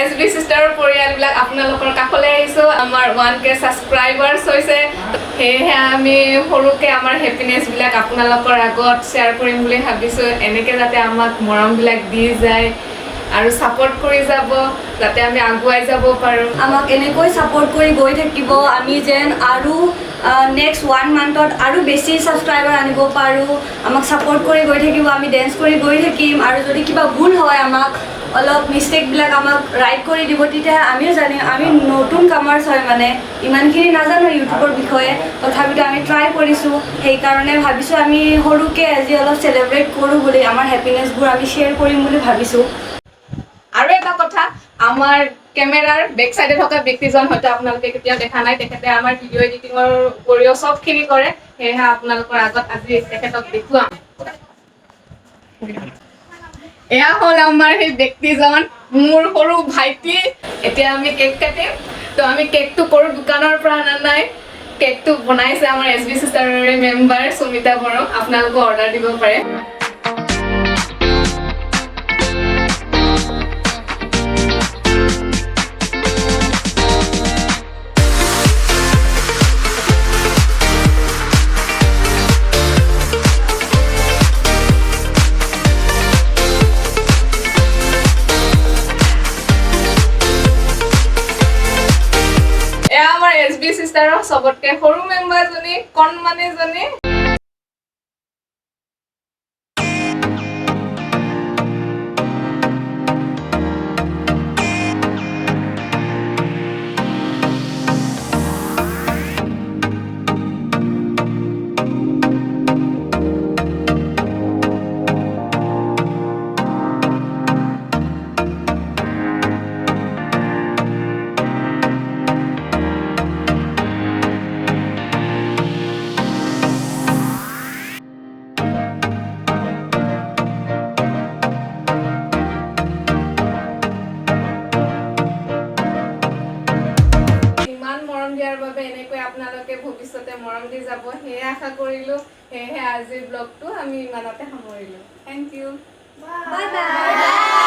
SB সিস্টাৰৰ পৰিয়ালবিলাক আপোনালোকৰ কাষলৈ আহিছোঁ আমাৰ 1K ছাবস্ক্ৰাইবাৰ্ছ হৈছে সেয়েহে আমি সৰুকৈ আমাৰ হেপিনেছবিলাক আপোনালোকৰ আগত শ্বেয়াৰ কৰিম বুলি ভাবিছোঁ এনেকৈ যাতে আমাক মৰমবিলাক দি যায় আৰু সাপোৰ্ট কৰি যাব যাতে আমি আগুৱাই যাব পাৰো আমাক এনেকৈ সাপোৰ্ট কৰি গৈ থাকিব আমি যেন আৰু নেক্সট 1 মান্থত আৰু বেছি সাবস্ক্ৰাইবাৰ আনিব পাৰো আমাক সাপোৰ্ট কৰি গৈ থাকিব আমি ড্যান্স কৰি গৈ থাকিম আৰু যদি কিবা ভুল হয় আমাক অলপ মিস্টেকবিলাক আমাক ৰাইট কৰি দিব তেতিয়া আমিও জানিম আমি নতুন কামাৰ্ছ হয় মানে ইমানখিনি নাজানো ইউটিউবৰ বিষয়ে তথাপিতো আমি ট্ৰাই কৰিছোঁ সেইকাৰণে ভাবিছোঁ আমি সৰুকৈ আজি অলপ চেলিব্ৰেট কৰোঁ বুলি আমাৰ হেপিনেছবোৰ আমি শ্বেয়াৰ কৰিম বুলি ভাবিছোঁ আৰু এটা কথা আমাৰ ক্যামেৰাৰ বেক সাইডে থকা ব্যক্তিজন হয়তো আপোনালোকে কেতিয়াও দেখা নাই তেখেতে আমাৰ ভিডিও এডিটিংৰ উপৰিও সবখিনি কৰে সেয়েহে আপোনালোকৰ আগত আজি তেখেতক দেখুৱাম এয়া হ'ল আমাৰ সেই ব্যক্তিজন মোৰ সৰু ভাইটি এতিয়া আমি কেক কাটিম তো আমি কেকটো কৰোঁ দোকানৰ পৰা আনা নাই কেকটো বনাইছে আমাৰ SB সিস্টাৰৰ মেম্বাৰ সুমিতা বড়ো আপোনালোকে অৰ্ডাৰ দিব পাৰে SB সিস্টাৰৰ সবতকে সৰু মেম্বাৰজনী কণমানিজনী এনেকৈ আপোনালোকে ভৱিষ্যতে মৰম দি যাব হেয়া আশা কৰিলো হেহে আজিৰ ব্লগটো আমি ইমানতে সামৰিলো থ্যাংক ইউ বাই বাই